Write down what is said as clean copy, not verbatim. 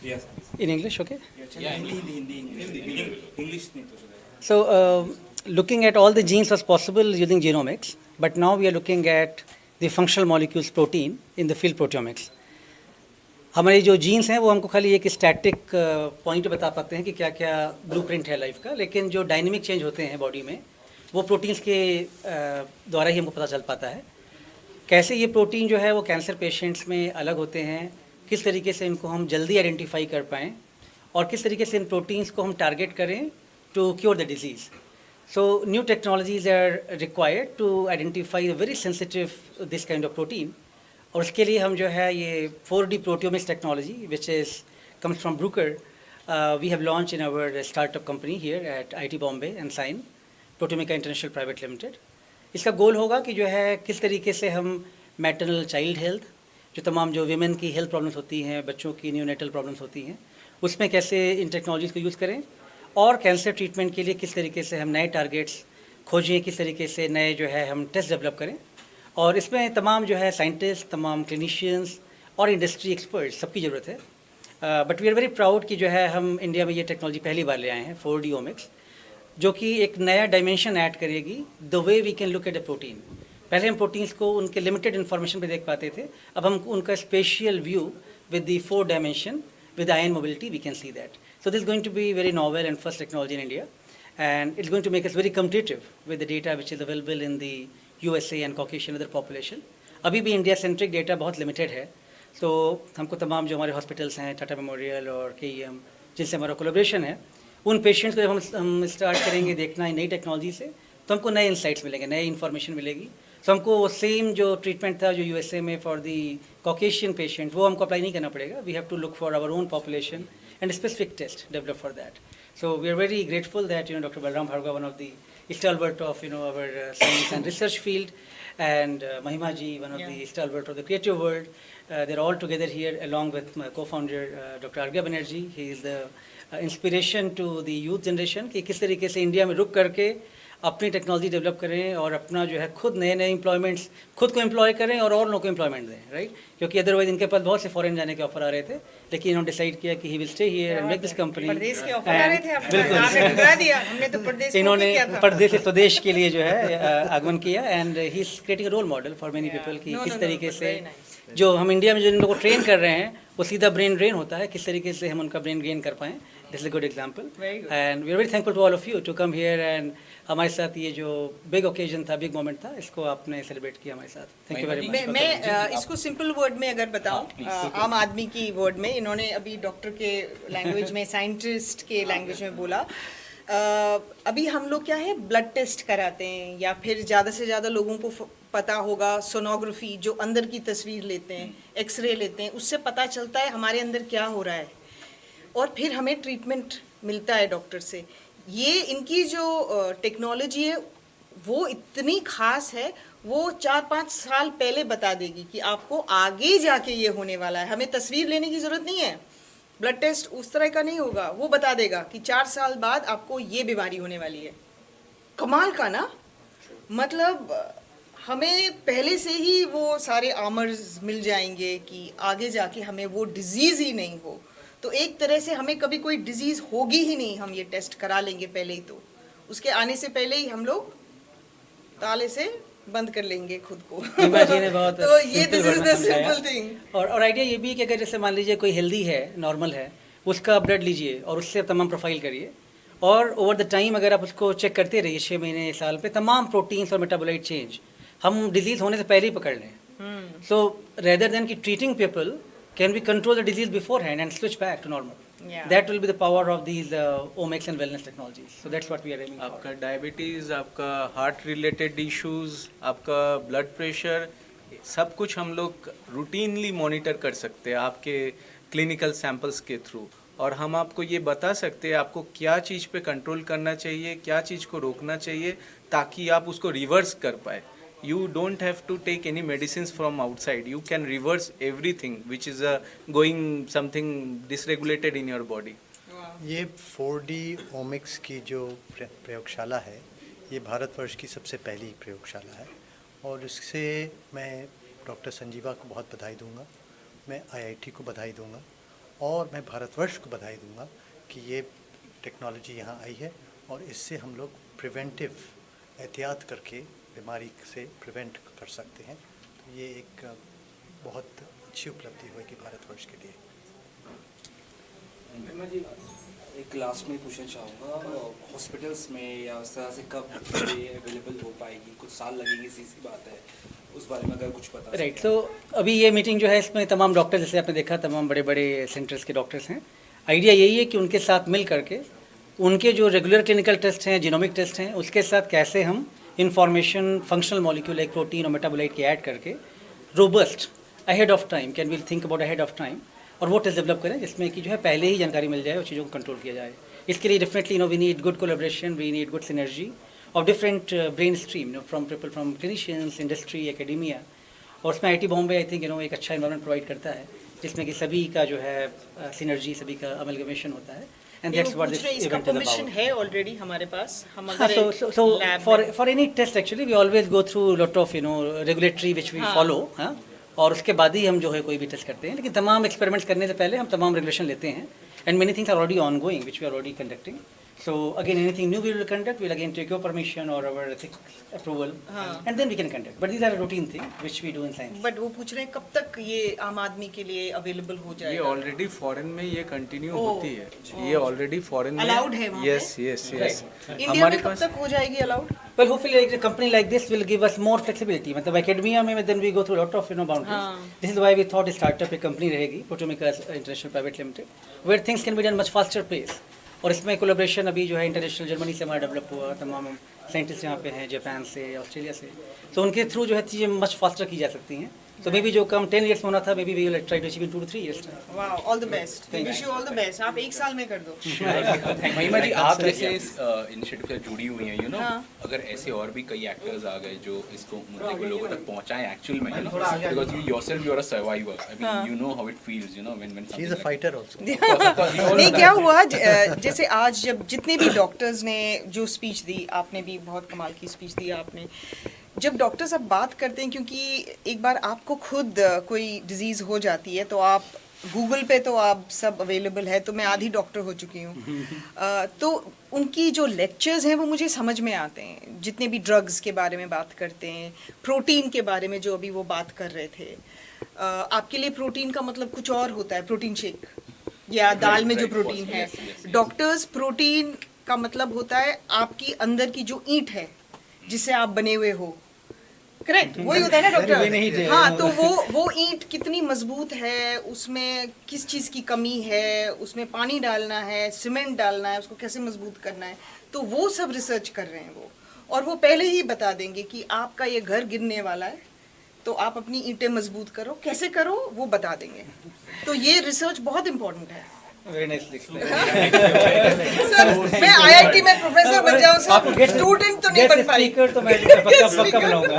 Yes. In English, okay? Yeah, English नहीं तो चलेगा. So, looking at all the genes was possible using genomics, but now we are looking at the functional molecules protein in the field proteomics. हमारे जो jeans हैं वो हमको खाली एक स्टैटिक पॉइंट बता पाते हैं कि क्या क्या ब्लूप्रिंट है लाइफ का, लेकिन जो डायनेमिक चेंज होते हैं बॉडी में वो प्रोटीन्स के द्वारा ही हमको पता चल पाता है. कैसे ये प्रोटीन जो है वो कैंसर पेशेंट्स में अलग होते हैं, किस तरीके से इनको हम जल्दी आइडेंटिफाई कर पाएँ और किस तरीके से इन प्रोटीन्स को हम टारगेट करें to cure the disease. So new technologies are required to identify a very sensitive this kind of protein. और उसके लिए हम जो है ये 4D proteomics technology which is comes from Bruker, we have launched in our startup company here at IIT Bombay and Sign Proteomica International Private Limited. इसका गोल होगा कि जो है किस तरीके से हम मैटरनल चाइल्ड हेल्थ, जो तमाम जो वीमेन की हेल्थ प्रॉब्लम्स होती हैं, बच्चों की न्यूनेटल प्रॉब्लम्स होती हैं, उसमें कैसे इन टेक्नोलॉजीज़ को यूज़ करें और कैंसर ट्रीटमेंट के लिए किस तरीके से हम नए टारगेट्स खोजें, किस तरीके से नए जो है हम टेस्ट डेवलप करें. और इसमें तमाम जो है साइंटिस्ट, तमाम क्लिनिशियंस और इंडस्ट्री एक्सपर्ट्स सबकी ज़रूरत है. But we are very proud कि जो है हम इंडिया में ये टेक्नोलॉजी पहली बार ले आए हैं 4D ओमिक्स, जो कि एक नया डायमेंशन ऐड करेगी the way we can look at a protein. पहले हम प्रोटीन्स को उनके लिमिटेड इन्फॉर्मेशन पे देख पाते थे, अब हम उनका spatial view with the 4 dimension with ion mobility we can see that. So this is going to be very novel and first technology in India, and it's going to make us very competitive with the data which is available in the USA and Caucasian other population. अभी भी India centric data बहुत limited है, तो हमको तमाम जो हमारे hospitals हैं, टाटा मेमोरियल और KEM, जिनसे हमारा कोलेब्रेशन है, उन पेशेंट्स को जब हम स्टार्ट करेंगे देखना नई टेक्नोलॉजी से, तो हमको नए इंसाइट्स मिलेंगे, नए इन्फॉर्मेशन मिलेगी. तो हमको वो सेम जो ट्रीटमेंट था जो USA में फॉर दी कॉकेशियन पेशेंट, वो हमको अप्लाई नहीं करना पड़ेगा. We have to look for our own population and specific test develop for that. So we are very grateful that doctor Balram Bhargava, one of the stalwart of our science and research field, and Mahima ji, one of the stalwart of the creative world. They're all together here along with my co-founder Dr. Arghya Banerjee. He is the inspiration to the youth generation कि किस तरीके से India में रुक करके अपनी technology develop करें और अपना जो है खुद नए नए एम्प्लॉयमेंट्स खुद को एम्प्लॉय करें और लोगों को एम्प्लॉयमेंट दें, राइट. क्योंकि अदरवाइज इनके पास बहुत से फॉरेन जाने के ऑफर आ रहे थे, लेकिन इन्होंने डिसाइड किया कि he will stay here and make this company. इन्होंने परदेश से स्वदेश के लिए जो है आगमन किया, and he is creating role model for many people कि किस तरीके से जो हम इंडिया में जो इन लोगों को ट्रेन कर रहे हैं वो सीधा ब्रेन ड्रेन होता है, किस तरीके से हम उनका ब्रेन गेन कर पाएँ. This is a good example, and we are very thankful to all of you to come here, and हमारे साथ ये जो बिग ओकेजन था, बिग मोमेंट था, इसको आपने सेलिब्रेट किया हमारे साथ. Thank you very much. मैं इसको सिंपल वर्ड में अगर बताऊं, आम आदमी की वर्ड में, इन्होंने अभी डॉक्टर के लैंग्वेज में, साइंटिस्ट के लैंग्वेज में बोला. अभी हम लोग क्या है, ब्लड टेस्ट कराते हैं, या फिर ज़्यादा से ज़्यादा लोगों को पता होगा सोनोग्राफी, जो अंदर की तस्वीर लेते हैं, एक्सरे लेते हैं, उससे पता चलता है हमारे अंदर क्या हो रहा है, और फिर हमें ट्रीटमेंट मिलता है डॉक्टर से. ये इनकी जो टेक्नोलॉजी है वो इतनी खास है, वो 4-5 साल पहले बता देगी कि आपको आगे जाके ये होने वाला है. हमें तस्वीर लेने की ज़रूरत नहीं है, ब्लड टेस्ट उस तरह का नहीं होगा, वो बता देगा कि 4 साल बाद आपको ये बीमारी होने वाली है. कमाल का ना, मतलब हमें पहले से ही वो सारे आमर्स मिल जाएंगे कि आगे जाके हमें वो डिजीज़ ही नहीं हो. तो एक तरह से हमें कभी कोई डिजीज़ होगी ही नहीं, हम ये टेस्ट करा लेंगे पहले ही, तो उसके आने से पहले ही हम लोग ताले से बंद कर लेंगे खुद को. बहुत तो ये this is the simple thing. और आइडिया ये भी है कि अगर जैसे मान लीजिए कोई हेल्दी है, नॉर्मल है, उसका ब्लड लीजिए और उससे तमाम प्रोफाइल करिए, और ओवर द टाइम अगर आप उसको चेक करते रहिए 6 महीने, साल पे, तमाम प्रोटीन्स और मेटाबोलाइट चेंज हम डिजीज़ होने से पहले ही पकड़ लें. सो रेदर देन कि treating people, can we control the disease beforehand and switch back to normal? Yeah. That will be the power of these omics and wellness technologies. So that's what we are aiming for. आपका diabetes, आपका heart related issues, आपका blood pressure, सब कुछ हम लोग routinely monitor कर सकते हैं आपके क्लिनिकल सैंपल्स के थ्रू, और हम आपको ये बता सकते हैं आपको क्या चीज़ पे कंट्रोल करना चाहिए, क्या चीज़ को रोकना चाहिए, ताकि आप उसको रिवर्स कर पाए. You don't have to take any medicines from outside. You can reverse everything which is going something dysregulated in your body. ये 4D ओमिक्स की जो प्रयोगशाला है, ये भारतवर्ष की सबसे पहली प्रयोगशाला है, और इससे मैं डॉक्टर संजीवा को बहुत बधाई दूंगा, मैं IIT को बधाई दूंगा, और मैं भारतवर्ष को बधाई दूंगा कि ये टेक्नोलॉजी यहाँ आई है और इससे हम लोग प्रिवेंटिव एहतियात करके बीमारी से प्रिवेंट कर सकते हैं। तो ये एक बहुत अच्छी उपलब्धि होगी भारतवर्ष के लिए। मैं जी एक लास्ट में पूछना चाहूँगा, हॉस्पिटल्स में या उस तरह से कब ये अवेलेबल हो पाएगी? कुछ साल लगेगी, सी बात है, उस बारे में अगर कुछ पता। राइट, तो अभी ये मीटिंग जो है इसमें तमाम डॉक्टर, जैसे आपने देखा तमाम बड़े बड़े सेंटर्स के डॉक्टर्स हैं। आइडिया यही है कि उनके साथ मिल करके उनके जो रेगुलर क्लिनिकल टेस्ट हैं, जीनोमिक टेस्ट हैं, उसके साथ कैसे हम information functional molecule like protein और मेटाबोलाइट के ऐड करके robust ahead of time, can we think about ahead of time, और वो टेस्ट डेवलप करें जिसमें कि जो है पहले ही जानकारी मिल जाए और चीज़ों को कंट्रोल किया जाए। इसके लिए definitely we need good collaboration, we need good synergy of different brain stream from people from clinicians, industry, academia. और उसमें आईटी बॉम्बे आई थिंक एक अच्छा इन्वायरमेंट प्रोवाइड करता है जिसमें कि सभी का जो है सिनर्जी, सभी का अमलगमेशन होता है। And that's what this event is permission about. है ऑलरेडी हमारे पास, हम हाँ, अगर so lab for any test actually we always go through lot of regulatory which we follow, हाँ, और उसके बाद ही हम जो है कोई भी टेस्ट करते हैं। लेकिन तमाम एक्सपेरिमेंट्स करने से पहले हम तमाम रेगुलेशन लेते हैं and many things are already ongoing which we are already conducting. So again, anything new we will conduct, we'll again take your permission or our ethics approval, and then we can conduct. But these are a routine thing which we do in science. But वो पूछ रहे हैं कब तक ये आम आदमी के लिए अवेलेबल हो ये जाएगा? ऑलरेडी फॉरेन में ये कंटिन्यू ओह, होती है, ये ऑलरेडी फॉरेन में Allowed है वहाँ पे? Yes yes yes. इंडिया में कब तक हो जाएगी allowed? Well, hopefully, like, a company like this will give us more flexibility. मतलब academia में then we go through a lot of boundaries. This is why we thought a startup एक company रहेगी, Proteomicas International Private Limited, where things can be done much faster pace. और इसमें collaboration अभी जो है international Germany से हमारा develop हुआ, तमाम साइंटिस्ट यहाँ पे हैं, जापान से, ऑस्ट्रेलिया से, तो उनके थ्रू जो है चीज़ें मच फास्टर की जा सकती हैं। तो मे बी जो काम 10 years में होना था, maybe we will try to achieve in 2 to 3 years time. Wow, all the best, wish you all the best. आप एक साल में कर दो। महिमा जी, आप जैसे इस इनिशिएटिव से जुड़ी हुई हैं, हाँ। अगर ऐसे और भी कई एक्टर्स आ गए जो इसको मुद्दे को लोगों तक पहुंचाएं एक्चुअल में, because you yourself you are a survivor, I mean you know how it feels, when she is a fighter also. नहीं, क्या हुआ जैसे आज जब जितने भी डॉक्टर्स ने जो स्पीच दी, आपने भी बहुत कमाल की स्पीच दी आपने, जब डॉक्टर्स अब बात करते हैं, क्योंकि एक बार आपको खुद कोई डिजीज़ हो जाती है तो आप गूगल पे तो आप सब अवेलेबल है, तो मैं आधी डॉक्टर हो चुकी हूँ। तो उनकी जो लेक्चर्स हैं वो मुझे समझ में आते हैं, जितने भी ड्रग्स के बारे में बात करते हैं, प्रोटीन के बारे में जो अभी वो बात कर रहे थे। आपके लिए प्रोटीन का मतलब कुछ और होता है, प्रोटीन शेक या दाल में जो प्रोटीन है। डॉक्टर्स, प्रोटीन का मतलब होता है आपकी अंदर की जो ईंट है जिससे आप बने हुए हो, करेक्ट? वही होता है ना डॉक्टर? हाँ, तो वो ईंट कितनी मजबूत है, उसमें किस चीज़ की कमी है, उसमें पानी डालना है, सीमेंट डालना है, उसको कैसे मजबूत करना है, तो वो सब रिसर्च कर रहे हैं वो। और वो पहले ही बता देंगे कि आपका ये घर गिरने वाला है, तो आप अपनी ईंटें मजबूत करो, कैसे करो वो बता देंगे। तो ये रिसर्च बहुत इंपॉर्टेंट है। वेरी नाइसली सर, मैं IIT में प्रोफेसर बन जाऊँ सर, स्टूडेंट तो नहीं बन पाई। तो मैं पक्का बनाऊंगा।